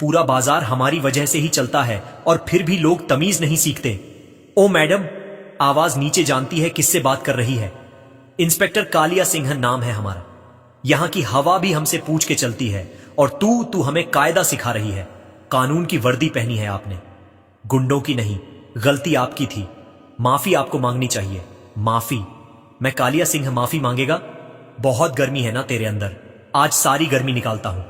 पूरा बाजार हमारी वजह से ही चलता है और फिर भी लोग तमीज नहीं सीखते। ओ मैडम, आवाज नीचे जानती है किससे बात कर रही है? इंस्पेक्टर कालिया सिंह नाम है हमारा। यहां की हवा भी हमसे पूछ के चलती है और तू हमें कायदा सिखा रही है। कानून की वर्दी पहनी है आपने, गुंडों की नहीं। गलती आपकी थी, माफी आपको मांगनी चाहिए। माफी? मैं कालिया सिंह माफी मांगेगा? बहुत गर्मी है ना तेरे अंदर, आज सारी गर्मी निकालता हूं।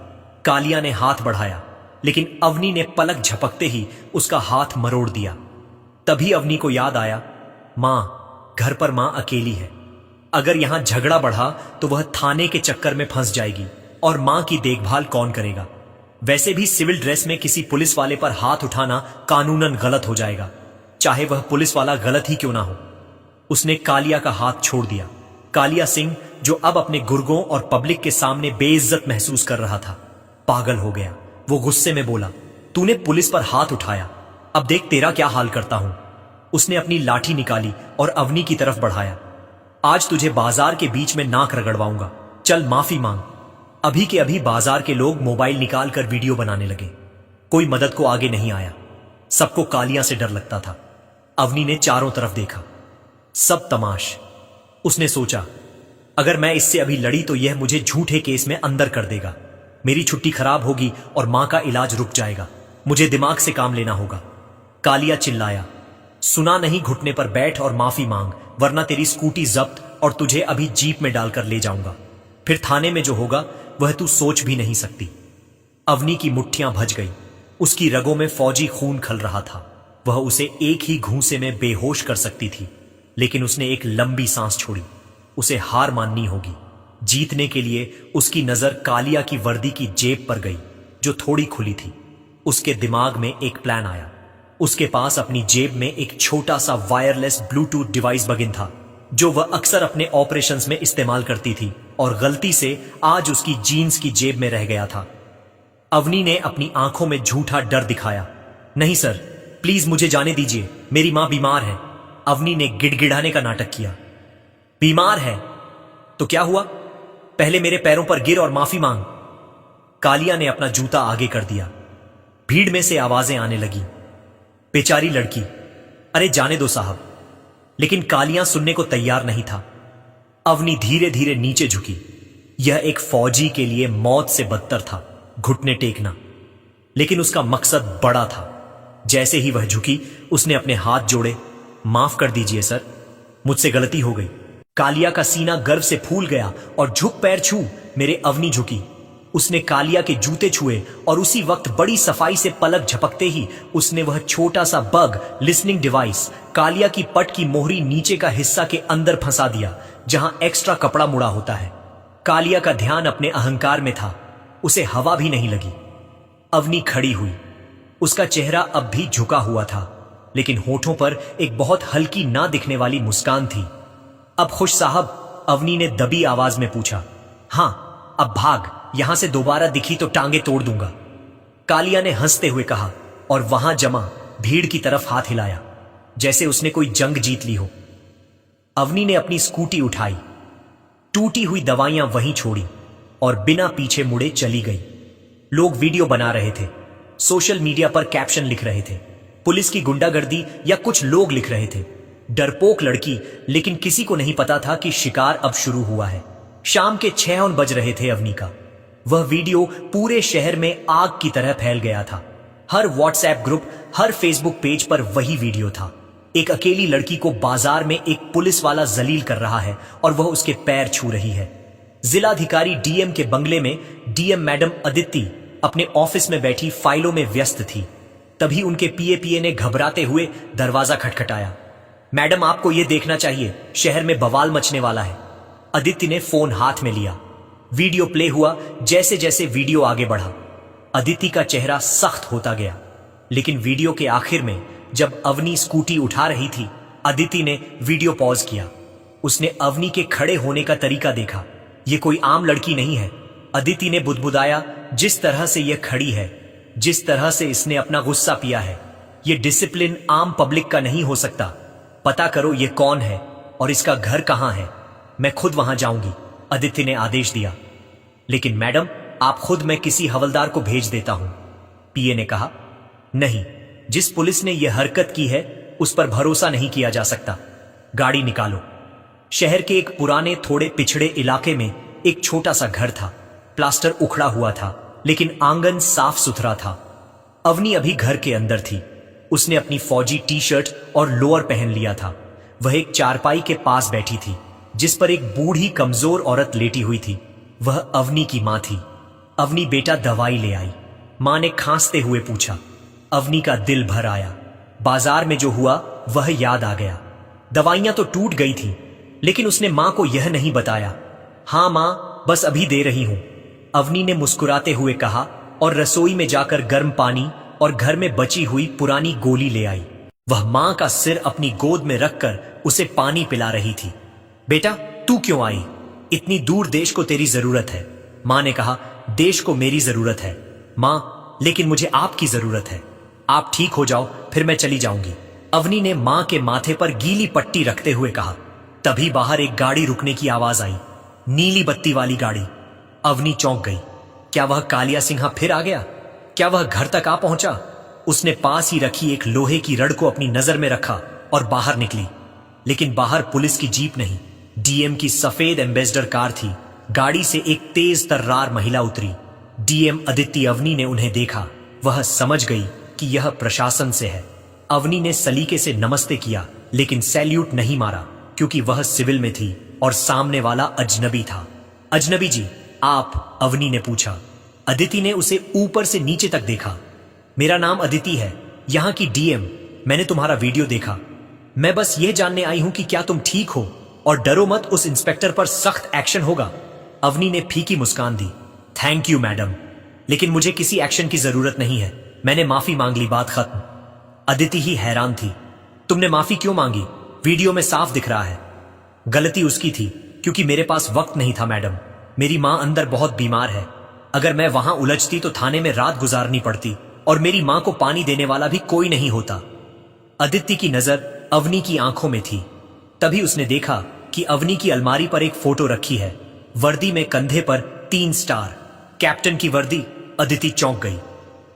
कालिया ने हाथ बढ़ाया, लेकिन अवनी ने पलक झपकते ही उसका हाथ मरोड़ दिया। तभी अवनी को याद आया, मां, घर पर मां अकेली है। अगर यहां झगड़ा बढ़ा तो वह थाने के चक्कर में फंस जाएगी और मां की देखभाल कौन करेगा? वैसे भी सिविल ड्रेस में किसी पुलिस वाले पर हाथ उठाना कानूनन गलत हो जाएगा, चाहे वह पुलिस वाला गलत ही क्यों ना हो। उसने कालिया का हाथ छोड़ दिया। कालिया सिंह, जो अब अपने गुर्गों और पब्लिक के सामने बेइज्जत महसूस कर रहा था, पागल हो गया। वो गुस्से में बोला, तूने पुलिस पर हाथ उठाया, अब देख तेरा क्या हाल करता हूं। उसने अपनी लाठी निकाली और अवनी की तरफ बढ़ाया। आज तुझे बाजार के बीच में नाक रगड़वाऊंगा, चल माफी मांग। अभी के अभी बाजार के लोग मोबाइल निकाल कर वीडियो बनाने लगे। कोई मदद को आगे नहीं आया। सबको कालिया से डर लगता था। अवनी ने चारों तरफ देखा, सब तमाश। उसने सोचा, अगर मैं इससे अभी लड़ी तो यह मुझे झूठे केस में अंदर कर देगा, मेरी छुट्टी खराब होगी और मां का इलाज रुक जाएगा। मुझे दिमाग से काम लेना होगा। कालिया चिल्लाया, सुना नहीं, घुटने पर बैठ और माफी मांग, वरना तेरी स्कूटी जब्त और तुझे अभी जीप में डालकर ले जाऊंगा। फिर थाने में जो होगा वह तू सोच भी नहीं सकती। अवनी की मुट्ठियां भज गई। उसकी रगों में फौजी खून खल रहा था। वह उसे एक ही घूंसे में बेहोश कर सकती थी, लेकिन उसने एक लंबी सांस छोड़ी। उसे हार माननी होगी। जीतने के लिए उसकी नजर कालिया की वर्दी की जेब पर गई, जो थोड़ी खुली थी। उसके दिमाग में एक प्लान आया। उसके पास अपनी जेब में एक छोटा सा वायरलेस ब्लूटूथ डिवाइस बगिन था, जो वह अक्सर अपने ऑपरेशंस में इस्तेमाल करती थी और गलती से आज उसकी जीन्स की जेब में रह गया था। अवनी ने अपनी आंखों में झूठा डर दिखाया, नहीं सर, प्लीज मुझे जाने दीजिए, मेरी मां बीमार है। अवनी ने गिड़गिड़ाने का नाटक किया। बीमार है तो क्या हुआ? पहले मेरे पैरों पर गिर और माफी मांग। कालिया ने अपना जूता आगे कर दिया। भीड़ में से आवाजें आने लगी, बेचारी लड़की, अरे जाने दो साहब। लेकिन कालिया सुनने को तैयार नहीं था। अवनी धीरे धीरे नीचे झुकी। यह एक फौजी के लिए मौत से बदतर था, घुटने टेकना। लेकिन उसका मकसद बड़ा था। जैसे ही वह झुकी, उसने अपने हाथ जोड़े, माफ कर दीजिए सर, मुझसे गलती हो गई। कालिया का सीना गर्व से फूल गया और झुक पैर छू मेरे अवनी झुकी। उसने कालिया के जूते छुए और उसी वक्त बड़ी सफाई से पलक झपकते ही उसने वह छोटा सा बग लिसनिंग डिवाइस कालिया की पट की मोहरी नीचे का हिस्सा के अंदर फंसा दिया, जहां एक्स्ट्रा कपड़ा मुड़ा होता है। कालिया का ध्यान अपने अहंकार में था। उसे हवा भी नहीं लगी। अवनी खड़ी हुई। उसका चेहरा अब भी झुका हुआ था, लेकिन होठों पर एक बहुत हल्की ना दिखने वाली मुस्कान थी। अब खुश साहब? अवनी ने दबी आवाज में पूछा। हां, अब भाग, यहां से दोबारा दिखी तो टांगे तोड़ दूंगा, कालिया ने हंसते हुए कहा और वहां जमा भीड़ की तरफ हाथ हिलाया, जैसे उसने कोई जंग जीत ली हो। अवनी ने अपनी स्कूटी उठाई, टूटी हुई दवाइयां वहीं छोड़ी और बिना पीछे मुड़े चली गई। लोग वीडियो बना रहे थे, सोशल मीडिया पर कैप्शन लिख रहे थे, पुलिस की गुंडागर्दी या कुछ लोग लिख रहे थे, डरपोक लड़की। लेकिन किसी को नहीं पता था कि शिकार अब शुरू हुआ है। शाम के 6 बज रहे थे अवनी का। वह वीडियो पूरे शहर में आग की तरह फैल गया था। हर व्हाट्सएप ग्रुप, हर फेसबुक पेज पर वही वीडियो था। एक अकेली लड़की को बाजार में एक पुलिस वाला जलील कर रहा है और वह उसके पैर छू रही है। जिलाधिकारी डीएम के बंगले में डीएम मैडम अदिति अपने ऑफिस में बैठी फाइलों में व्यस्त थी। तभी उनके पीए ने घबराते हुए दरवाजा खटखटाया। मैडम, आपको यह देखना चाहिए, शहर में बवाल मचने वाला है। अदिति ने फोन हाथ में लिया। वीडियो प्ले हुआ। जैसे जैसे वीडियो आगे बढ़ा, अदिति का चेहरा सख्त होता गया। लेकिन वीडियो के आखिर में जब अवनी स्कूटी उठा रही थी, अदिति ने वीडियो पॉज किया। उसने अवनी के खड़े होने का तरीका देखा। यह कोई आम लड़की नहीं है, अदिति ने बुदबुदाया। जिस तरह से यह खड़ी है, जिस तरह से इसने अपना गुस्सा पिया है, यह डिसिप्लिन आम पब्लिक का नहीं हो सकता। पता करो यह कौन है और इसका घर कहां है। मैं खुद वहां जाऊंगी, अदिति ने आदेश दिया। लेकिन मैडम, आप खुद, मैं किसी हवलदार को भेज देता हूं। पीए ने कहा। नहीं, जिस पुलिस ने यह हरकत की है उस पर भरोसा नहीं किया जा सकता। गाड़ी निकालो। शहर के एक पुराने थोड़े पिछड़े इलाके में एक छोटा सा घर था। प्लास्टर उखड़ा हुआ था लेकिन आंगन साफ सुथरा था। अवनी अभी घर के अंदर थी। उसने अपनी फौजी टी शर्ट और लोअर पहन लिया था। वह एक चारपाई के पास बैठी थी जिस पर एक बूढ़ी कमजोर औरत लेटी हुई थी। वह अवनी की मां थी। अवनी बेटा दवाई ले आई, मां ने खांसते हुए पूछा। अवनी का दिल भर आया। बाजार में जो हुआ वह याद आ गया। दवाइयां तो टूट गई थी लेकिन उसने मां को यह नहीं बताया। हां मां, बस अभी दे रही हूं, अवनी ने मुस्कुराते हुए कहा और रसोई में जाकर गर्म पानी और घर में बची हुई पुरानी गोली ले आई। वह मां का सिर अपनी गोद में रखकर उसे पानी पिला रही थी। बेटा, तू क्यों आई? इतनी दूर देश को तेरी जरूरत है। मां ने कहा, देश को मेरी जरूरत है मां, लेकिन मुझे आपकी जरूरत है। आप ठीक हो जाओ फिर मैं चली जाऊंगी, अवनी ने मां के माथे पर गीली पट्टी रखते हुए कहा। तभी बाहर एक गाड़ी रुकने की आवाज आई। नीली बत्ती वाली गाड़ी। अवनी चौंक गई। क्या वह कालिया सिंहा फिर आ गया? क्या वह घर तक आ पहुंचा? उसने पास ही रखी एक लोहे की रड को अपनी नजर में रखा और बाहर निकली। लेकिन बाहर पुलिस की जीप नहीं, डीएम की सफेद एम्बेसडर कार थी। गाड़ी से एक तेज तर्रार महिला उतरी। डीएम अदिति अवनी ने उन्हें देखा। वह समझ गई कि यह प्रशासन से है। अवनी ने सलीके से नमस्ते किया लेकिन सैल्यूट नहीं मारा क्योंकि वह सिविल में थी और सामने वाला अजनबी था। अजनबी जी, आप? अवनी ने पूछा। अदिति ने उसे ऊपर से नीचे तक देखा। मेरा नाम अदिति है, यहां की डीएम। मैंने तुम्हारा वीडियो देखा। मैं बस यह जानने आई हूं कि क्या तुम ठीक हो और डरो मत, उस इंस्पेक्टर पर सख्त एक्शन होगा। अवनी ने फीकी मुस्कान दी। थैंक यू मैडम, लेकिन मुझे किसी एक्शन की जरूरत नहीं है। मैंने माफी मांग ली, बात खत्म। अदिति ही हैरान थी। तुमने माफी क्यों मांगी? वीडियो में साफ दिख रहा है। गलती उसकी थी क्योंकि मेरे पास वक्त नहीं था मैडम। मेरी मां अंदर बहुत बीमार है। अगर मैं वहां उलझती तो थाने में रात गुजारनी पड़ती और मेरी मां को पानी देने वाला भी कोई नहीं होता। अदिति की नजर अवनी की आंखों में थी। तभी उसने देखा कि अवनी की अलमारी पर एक फोटो रखी है। वर्दी में कंधे पर 3 स्टार, कैप्टन की वर्दी। अदिति चौंक गई।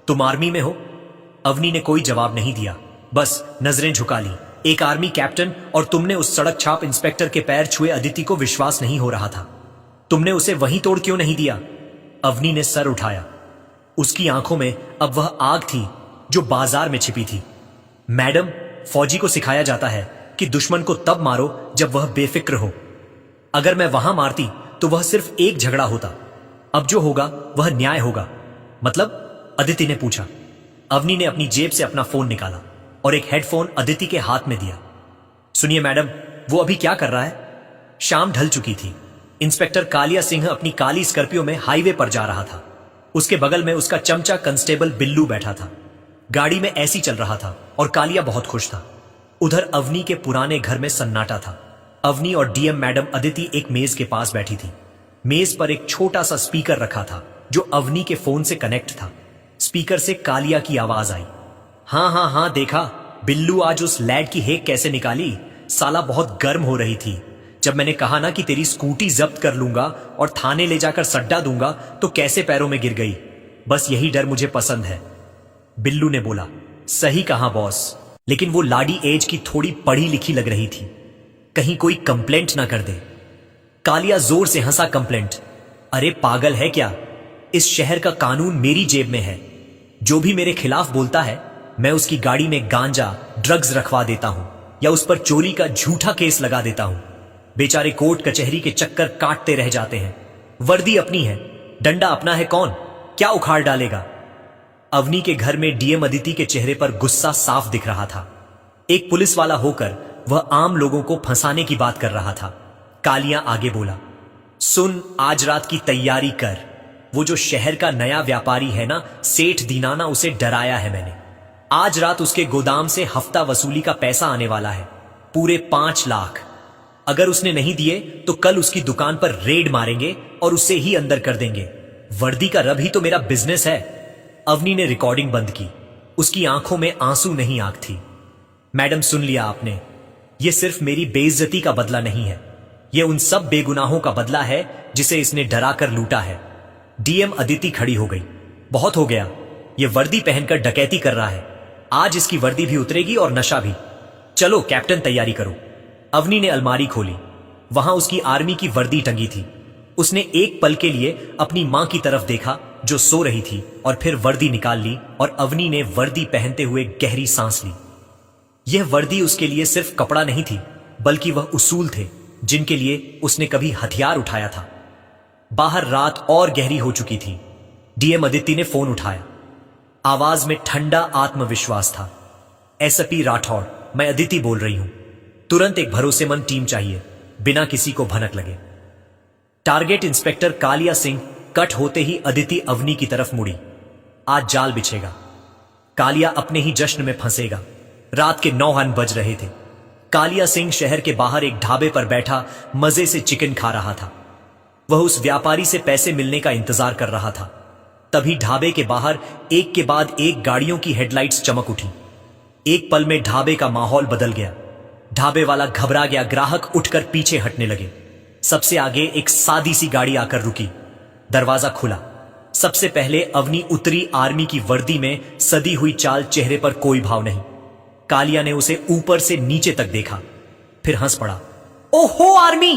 तुम आर्मी में हो? अवनी ने कोई जवाब नहीं दिया, बस नजरें झुका ली। एक आर्मी कैप्टन और तुमने उस सड़क छाप इंस्पेक्टर के पैर छुए। अदिति को विश्वास नहीं हो रहा था। तुमने उसे वहीं तोड़ क्यों नहीं दिया? अवनी ने सर उठाया। उसकी आंखों में अब वह आग थी जो बाजार में छिपी थी। मैडम, फौजी को सिखाया जाता है कि दुश्मन को तब मारो जब वह बेफिक्र हो। अगर मैं वहां मारती तो वह सिर्फ एक झगड़ा होता। अब जो होगा वह न्याय होगा। मतलब? अदिति ने पूछा। अवनी ने अपनी जेब से अपना फोन निकाला और एक हेडफोन अदिति के हाथ में दिया। सुनिए मैडम, वो अभी क्या कर रहा है? शाम ढल चुकी थी। इंस्पेक्टर कालिया सिंह अपनी काली स्कॉर्पियो में हाईवे पर जा रहा था। उसके बगल में उसका चमचा कांस्टेबल बिल्लू बैठा था। गाड़ी में ऐसी चल रहा था और कालिया बहुत खुश था। उधर अवनी के पुराने घर में सन्नाटा था। अवनी और डीएम मैडम अदिति एक मेज के पास बैठी थी। मेज पर एक छोटा सा स्पीकर रखा था जो अवनी के फोन से कनेक्ट था। स्पीकर से कालिया की आवाज आई। हाँ हाँ हाँ, देखा बिल्लू आज उस लैड की हेक कैसे निकाली? साला बहुत गर्म हो रही थी। जब मैंने कहा ना कि तेरी स्कूटी जब्त कर लूंगा और थाने ले जाकर सड्डा दूंगा तो कैसे पैरों में गिर गई। बस यही डर मुझे पसंद है। बिल्लू ने बोला। सही कहा बॉस, लेकिन वो लाडी एज की थोड़ी पढ़ी लिखी लग रही थी। कहीं कोई कंप्लेंट ना कर दे। कालिया जोर से हंसा। कंप्लेंट? अरे पागल है क्या? इस शहर का कानून मेरी जेब में है। जो भी मेरे खिलाफ बोलता है मैं उसकी गाड़ी में गांजा, ड्रग्स रखवा देता हूं या उस पर चोरी का झूठा केस लगा देता हूं। बेचारे कोर्ट कचहरी के चक्कर काटते रह जाते हैं। वर्दी अपनी है, डंडा अपना है, कौन क्या उखाड़ डालेगा? अवनी के घर में डीएम अदिति के चेहरे पर गुस्सा साफ दिख रहा था। एक पुलिस वाला होकर वह आम लोगों को फंसाने की बात कर रहा था। कालिया आगे बोला। सुन, आज रात की तैयारी कर। वो जो शहर का नया व्यापारी है ना, सेठ दीनाना, उसे डराया है मैंने। आज रात उसके गोदाम से हफ्ता वसूली का पैसा आने वाला है, पूरे 5 लाख। अगर उसने नहीं दिए तो कल उसकी दुकान पर रेड मारेंगे और उसे ही अंदर कर देंगे। वर्दी का रब ही तो मेरा बिजनेस है। अवनी ने रिकॉर्डिंग बंद की। उसकी आंखों में आंसू नहीं, आंख थी। मैडम, सुन लिया आपने? यह सिर्फ मेरी बेइज्जती का बदला नहीं है, यह उन सब बेगुनाहों का बदला है जिसे इसने डरा कर लूटा है। डीएम अदिति खड़ी हो गई। बहुत हो गया, ये वर्दी पहनकर डकैती कर रहा है। आज इसकी वर्दी भी उतरेगी और नशा भी। चलो कैप्टन, तैयारी करो। अवनी ने अलमारी खोली। वहां उसकी आर्मी की वर्दी टंगी थी। उसने एक पल के लिए अपनी मां की तरफ देखा जो सो रही थी, और फिर वर्दी निकाल ली और अवनी ने वर्दी पहनते हुए गहरी सांस ली। यह वर्दी उसके लिए सिर्फ कपड़ा नहीं थी, बल्कि वह उसूल थे जिनके लिए उसने कभी हथियार उठाया था। बाहर रात और गहरी हो चुकी थी। डीएम अदिति ने फोन उठाया। आवाज में ठंडा आत्मविश्वास था। एसपी राठौड़, मैं अदिति बोल रही हूं। तुरंत एक भरोसेमंद टीम चाहिए, बिना किसी को भनक लगे। Target inspector Kaliya Singh cut होते ही अदिति अवनी की तरफ मुड़ी। आज जाल बिछेगा। कालिया अपने ही जश्न में फंसेगा। रात के 9 बज रहे थे। कालिया सिंह शहर के बाहर एक ढाबे पर बैठा मजे से चिकन खा रहा था। वह उस व्यापारी से पैसे मिलने का इंतजार कर रहा था। तभी ढाबे के बाहर एक के बाद एक गाड़ियों की हेडलाइट्स चमक उठी। एक पल में ढाबे का माहौल बदल गया। ढाबे वाला घबरा गया। ग्राहक उठकर पीछे हटने लगे। सबसे आगे एक सादी सी गाड़ी आकर रुकी। दरवाजा खुला। सबसे पहले अवनी उतरी। आर्मी की वर्दी में सदी हुई चाल, चेहरे पर कोई भाव नहीं। कालिया ने उसे ऊपर से नीचे तक देखा, फिर हंस पड़ा। ओहो आर्मी,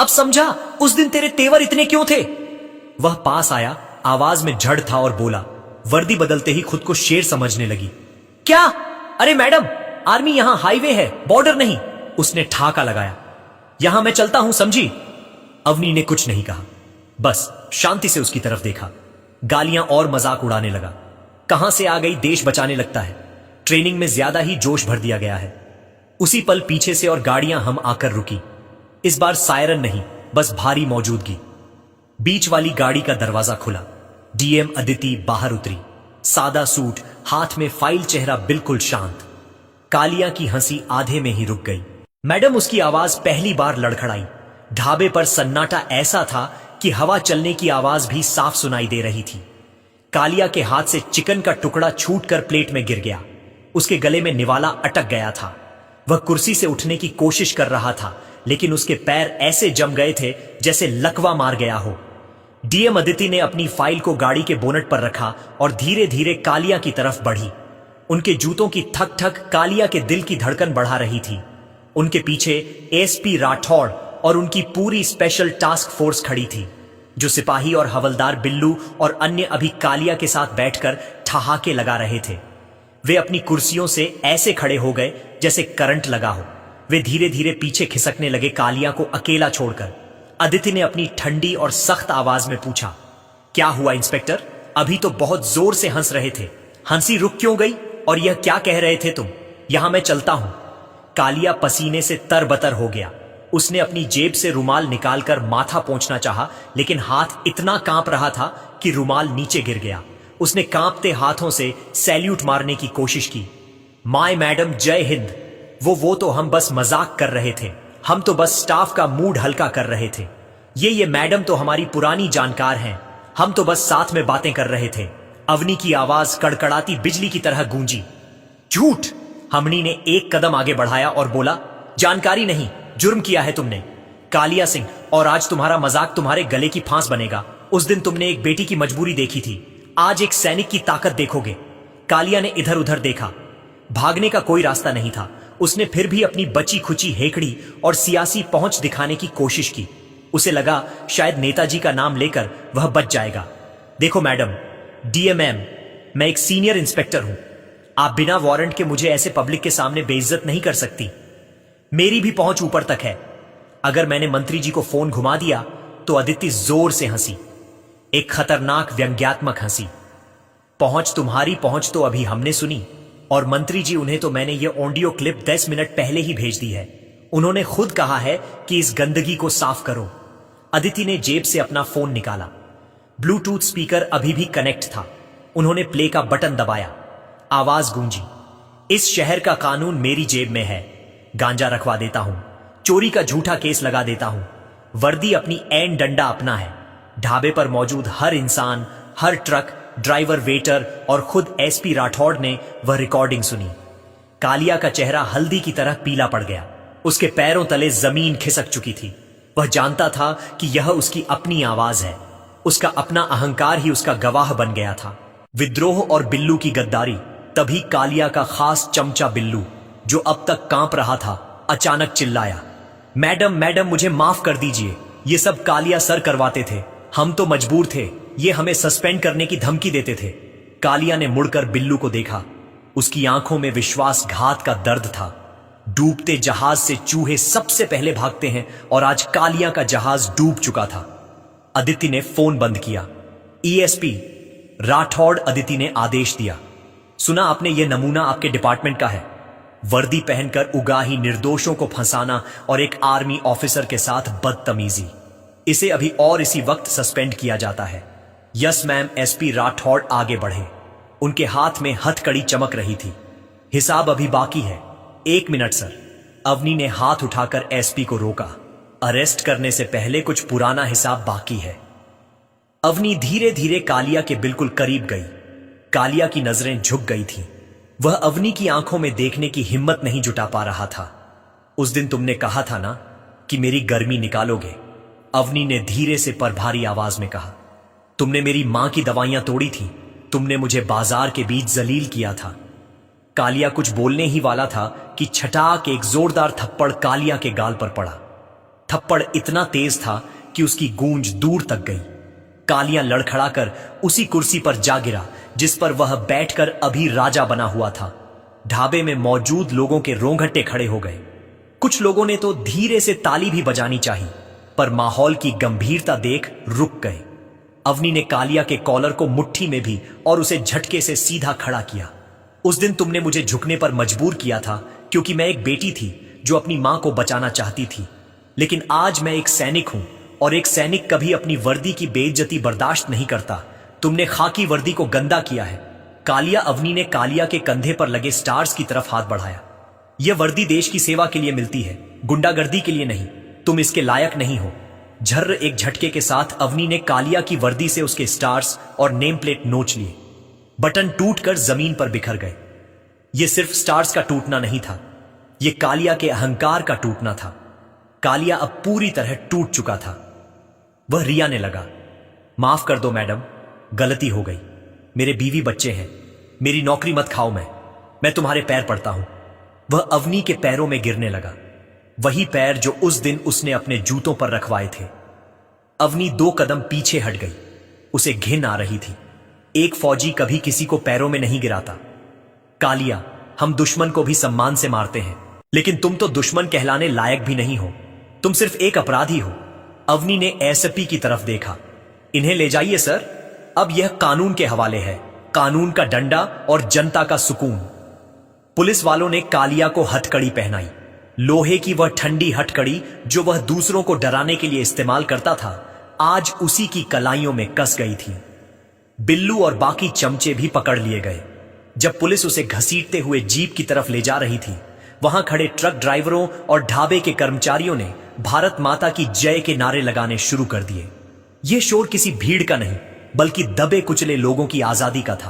अब समझा उस दिन तेरे तेवर इतने क्यों थे। वह पास आया। आवाज में झड़ था और बोला। वर्दी बदलते ही खुद को शेर समझने लगी। क्या? अरे मैडम, आर्मी यहां हाईवे है, बॉर्डर नहीं। उसने ठाका लगाया। यहां मैं चलता हूं, समझी? अवनी ने कुछ नहीं कहा, बस शांति से उसकी तरफ देखा। गालियां और मजाक उड़ाने लगा। कहां से आ गई, देश बचाने लगता है। ट्रेनिंग में ज्यादा ही जोश भर दिया गया है। उसी पल पीछे से और गाड़ियां हम आकर रुकी। इस बार सायरन नहीं, बस भारी मौजूदगी। बीच वाली गाड़ी का दरवाजा खुला। डीएम अदिति बाहर उतरी। सादा सूट, हाथ में फाइल, चेहरा बिल्कुल शांत। कालिया की हंसी आधे में ही रुक गई। मैडम, उसकी आवाज पहली बार लड़खड़ाई। ढाबे पर सन्नाटा ऐसा था कि हवा चलने की आवाज भी साफ सुनाई दे रही थी। कालिया के हाथ से चिकन का टुकड़ा छूटकर प्लेट में गिर गया। उसके गले में निवाला अटक गया था। वह कुर्सी से उठने की कोशिश कर रहा था, लेकिन उसके पैर ऐसे जम गए थे जैसे लकवा मार गया हो। डीएम अदिति ने अपनी फाइल को गाड़ी के बोनट पर रखा और धीरे धीरे कालिया की तरफ बढ़ी। उनके जूतों की ठक ठक कालिया के दिल की धड़कन बढ़ा रही थी। उनके पीछे एसपी राठौड़ और उनकी पूरी स्पेशल टास्क फोर्स खड़ी थी, जो सिपाही और हवलदार बिल्लू और अन्य अभी कालिया के साथ बैठकर ठहाके लगा रहे थे। वे अपनी कुर्सियों से ऐसे खड़े हो गए जैसे करंट लगा हो। वे धीरे धीरे पीछे खिसकने लगे, कालिया को अकेला छोड़कर। अदिति ने अपनी ठंडी और सख्त आवाज में पूछा, क्या हुआ इंस्पेक्टर? अभी तो बहुत जोर से हंस रहे थे। हंसी रुक क्यों गई? और यह क्या कह रहे थे तुम? यहां मैं चलता हूं। कालिया पसीने से तरबतर हो गया। उसने अपनी जेब से रुमाल निकालकर माथा पोंछना चाहा, लेकिन हाथ इतना कांप रहा था कि रुमाल नीचे गिर गया। उसने कांपते हाथों से सैल्यूट मारने की कोशिश की। माय मैडम, जय हिंद। वो तो हम बस मजाक कर रहे थे। हम तो बस स्टाफ का मूड हल्का कर रहे थे। ये मैडम तो हमारी पुरानी जानकार हैं। हम तो बस साथ में बातें कर रहे थे। अवनी की आवाज कड़कड़ाती बिजली की तरह गूंजी। झूठ! हमनी ने एक कदम आगे बढ़ाया और बोला, जानकारी नहीं, जुर्म किया है तुमने, कालिया सिंह, और आज तुम्हारा मजाक तुम्हारे गले की फांस बनेगा। उस दिन तुमने एक बेटी की मजबूरी देखी थी, आज एक सैनिक की ताकत देखोगे। कालिया ने इधर उधर देखा। भागने का कोई रास्ता नहीं था। उसने फिर भी अपनी बची खुची हेकड़ी और सियासी पहुंच दिखाने की कोशिश की। उसे लगा शायद नेताजी का नाम लेकर वह बच जाएगा। देखो मैडम, डीएमएम, मैं एक सीनियर इंस्पेक्टर हूं। आप बिना वारंट के मुझे ऐसे पब्लिक के सामने बेइज्जत नहीं कर सकती। मेरी भी पहुंच ऊपर तक है। अगर मैंने मंत्री जी को फोन घुमा दिया तो अदिति जोर से हंसी, एक खतरनाक व्यंग्यात्मक हंसी। पहुंच तुम्हारी पहुंच तो अभी हमने सुनी, और मंत्री जी, उन्हें तो मैंने ये ऑडियो क्लिप 10 मिनट पहले ही भेज दी है। उन्होंने खुद कहा है कि इस गंदगी को साफ करो। अदिति ने जेब से अपना फोन निकाला। ब्लूटूथ स्पीकर अभी भी कनेक्ट था। उन्होंने प्ले का बटन दबाया। आवाज गूंजी, इस शहर का कानून मेरी जेब में है। गांजा रखवा देता हूं, चोरी का झूठा केस लगा देता हूं। वर्दी अपनी एन डंडा अपना है। ढाबे पर मौजूद हर इंसान, हर ट्रक ड्राइवर, वेटर और खुद एसपी राठौड़ ने वह रिकॉर्डिंग सुनी। कालिया का चेहरा हल्दी की तरह पीला पड़ गया। उसके पैरों तले जमीन खिसक चुकी थी। वह जानता था कि यह उसकी अपनी आवाज है। उसका अपना अहंकार ही उसका गवाह बन गया था। विद्रोह और बिल्लू की गद्दारी। तभी कालिया का खास चमचा बिल्लू, जो अब तक कांप रहा था, अचानक चिल्लाया, मैडम मैडम मुझे माफ कर दीजिए, ये सब कालिया सर करवाते थे, हम तो मजबूर थे, ये हमें सस्पेंड करने की धमकी देते थे। कालिया ने मुड़कर बिल्लू को देखा। उसकी आंखों में विश्वासघात का दर्द था। डूबते जहाज से चूहे सबसे पहले भागते हैं और आज कालिया का जहाज डूब चुका था। अदिति ने फोन बंद किया। ईएसपी राठौड़ अदिति ने आदेश दिया, सुना आपने, यह नमूना आपके डिपार्टमेंट का है। वर्दी पहनकर उगाही निर्दोषों को फंसाना और एक आर्मी ऑफिसर के साथ बदतमीजी, इसे अभी और इसी वक्त सस्पेंड किया जाता है। Yes ma'am. एसपी राठौड़ आगे बढ़े। उनके हाथ में हथकड़ी चमक रही थी। हिसाब अभी बाकी है। 1 मिनट सर। अवनी ने हाथ उठाकर एसपी को रोका। अरेस्ट करने से पहले कुछ पुराना हिसाब बाकी है। अवनी धीरे धीरे कालिया के बिल्कुल करीब गई। कालिया की नजरें झुक गई थीं। वह अवनी की आंखों में देखने की हिम्मत नहीं जुटा पा रहा था। उस दिन तुमने कहा था ना कि मेरी गर्मी निकालोगे, अवनी ने धीरे से पर भारी आवाज में कहा। तुमने मेरी मां की दवाइयां तोड़ी थी, तुमने मुझे बाजार के बीच जलील किया था। कालिया कुछ बोलने ही वाला था कि छटाक एक जोरदार थप्पड़ कालिया के गाल पर पड़ा। थप्पड़ इतना तेज था कि उसकी गूंज दूर तक गई। कालिया लड़खड़ाकर उसी कुर्सी पर जा गिरा जिस पर वह बैठकर अभी राजा बना हुआ था। ढाबे में मौजूद लोगों के रोंगटे खड़े हो गए। कुछ लोगों ने तो धीरे से ताली भी बजानी चाहिए, पर माहौल की गंभीरता देख रुक गए। अवनी ने कालिया के कॉलर को मुट्ठी में भी और उसे झटके से सीधा खड़ा किया। उस दिन तुमने मुझे झुकने पर मजबूर किया था क्योंकि मैं एक बेटी थी जो अपनी मां को बचाना चाहती थी, लेकिन आज मैं एक सैनिक हूं और एक सैनिक कभी अपनी वर्दी की बेइज्जती बर्दाश्त नहीं करता। तुमने खाकी वर्दी को गंदा किया है। कालिया। अवनी ने कालिया के कंधे पर लगे स्टार्स की तरफ हाथ बढ़ाया। यह वर्दी देश की सेवा के लिए मिलती है, गुंडागर्दी के लिए नहीं। तुम इसके लायक नहीं हो। झर्र एक झटके के साथ अवनी ने कालिया की वर्दी से उसके स्टार्स और नेम प्लेट नोच लिए। बटन टूटकर जमीन पर बिखर गए। यह सिर्फ स्टार्स का टूटना नहीं था, यह कालिया के अहंकार का टूटना था। कालिया अब पूरी तरह टूट चुका था। वह रियाने लगा। माफ कर दो मैडम, गलती हो गई। मेरे बीवी बच्चे हैं, मेरी नौकरी मत खाओ। मैं तुम्हारे पैर पड़ता हूं। वह अवनी के पैरों में गिरने लगा, वही पैर जो उस दिन उसने अपने जूतों पर रखवाए थे। अवनी 2 कदम पीछे हट गई। उसे घिन आ रही थी। एक फौजी कभी किसी को पैरों में नहीं गिराता। कालिया, हम दुश्मन को भी सम्मान से मारते हैं, लेकिन तुम तो दुश्मन कहलाने लायक भी नहीं हो। तुम सिर्फ एक अपराधी हो। अवनी ने एसपी की तरफ देखा। इन्हें ले जाइए सर, अब यह कानून के हवाले है। कानून का डंडा और जनता का सुकून। पुलिस वालों ने कालिया को हथकड़ी पहनाई। लोहे की वह ठंडी हथकड़ी जो वह दूसरों को डराने के लिए इस्तेमाल करता था, आज उसी की कलाइयों में कस गई थी। बिल्लू और बाकी चमचे भी पकड़ लिए गए। जब पुलिस उसे घसीटते हुए जीप की तरफ ले जा रही थी, वहां खड़े ट्रक ड्राइवरों और ढाबे के कर्मचारियों ने भारत माता की जय के नारे लगाने शुरू कर दिए। यह शोर किसी भीड़ का नहीं, बल्कि दबे कुचले लोगों की आजादी का था।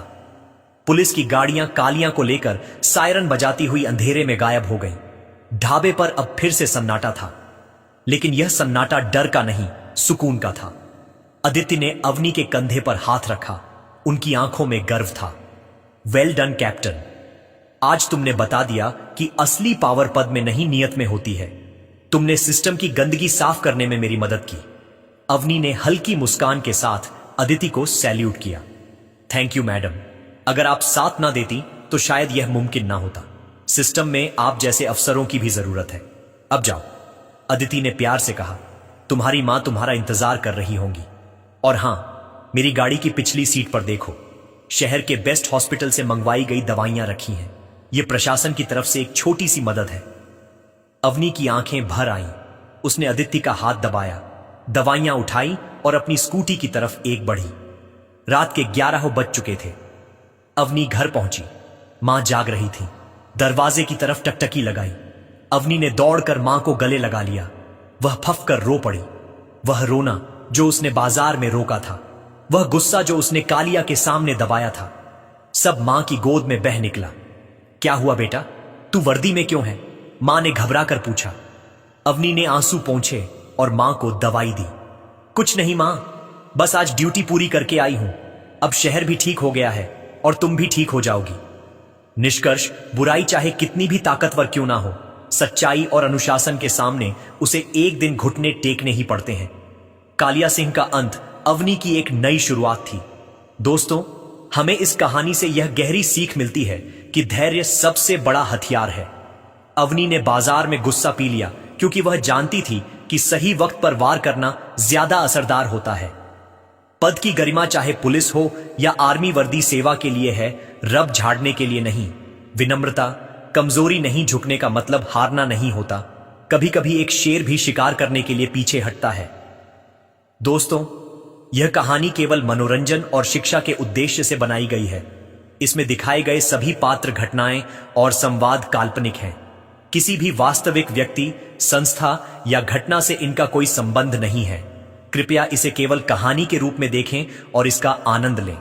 पुलिस की गाड़ियां कालिया को लेकर सायरन बजाती हुई अंधेरे में गायब हो गईं। ढाबे पर अब फिर से सन्नाटा था, लेकिन यह सन्नाटा डर का नहीं, सुकून का था। अदिति ने अवनी के कंधे पर हाथ रखा। उनकी आंखों में गर्व था। वेल डन कैप्टन, आज तुमने बता दिया कि असली पावर पद में नहीं, नियत में होती है। तुमने सिस्टम की गंदगी साफ करने में मेरी मदद की। अवनी ने हल्की मुस्कान के साथ अदिति को सैल्यूट किया। थैंक यू मैडम, अगर आप साथ ना देती तो शायद यह मुमकिन ना होता। सिस्टम में आप जैसे अफसरों की भी जरूरत है। अब जाओ, अदिति ने प्यार से कहा। तुम्हारी मां तुम्हारा इंतजार कर रही होंगी। और हां, मेरी गाड़ी की पिछली सीट पर देखो, शहर के बेस्ट हॉस्पिटल से मंगवाई गई दवाइयां रखी हैं। यह प्रशासन की तरफ से एक छोटी सी मदद है। अवनी की आंखें भर आईं। उसने अदिति का हाथ दबाया, दवाइयां उठाई और अपनी स्कूटी की तरफ एक बढ़ी। रात के 11 बज चुके थे। अवनी घर पहुंची। मां जाग रही थी। दरवाजे की तरफ टकटकी लगाई। अवनी ने दौड़कर मां को गले लगा लिया। वह फफ कर रो पड़ी। वह रोना जो उसने बाजार में रोका था, वह गुस्सा जो उसने कालिया के सामने दबाया था, सब मां की गोद में बह निकला। क्या हुआ बेटा, तू वर्दी में क्यों है? मां ने घबरा कर पूछा। अवनी ने आंसू पोंछे और मां को दवाई दी। कुछ नहीं मां, बस आज ड्यूटी पूरी करके आई हूं। अब शहर भी ठीक हो गया है, और तुम भी ठीक हो जाओगी। निष्कर्ष, बुराई चाहे कितनी भी ताकतवर क्यों ना हो, सच्चाई और अनुशासन के सामने उसे एक दिन घुटने टेकने ही पड़ते हैं। कालिया सिंह का अंत अवनी की एक नई शुरुआत थी। दोस्तों, हमें इस कहानी से यह गहरी सीख मिलती है कि धैर्य सबसे बड़ा हथियार है। अवनी ने बाजार में गुस्सा पी लिया क्योंकि वह जानती थी कि सही वक्त पर वार करना ज्यादा असरदार होता है। पद की गरिमा चाहे पुलिस हो या आर्मी वर्दी सेवा के लिए है, रब झाड़ने के लिए नहीं। विनम्रता, कमजोरी नहीं झुकने का मतलब हारना नहीं होता। कभी कभी एक शेर भी शिकार करने के लिए पीछे हटता है। दोस्तों, यह कहानी केवल मनोरंजन और शिक्षा के उद्देश्य से बनाई गई है। इसमें दिखाए गए सभी पात्र, घटनाएं और संवाद काल्पनिक हैं। किसी भी वास्तविक व्यक्ति, संस्था या घटना से इनका कोई संबंध नहीं है। कृपया इसे केवल कहानी के रूप में देखें और इसका आनंद लें।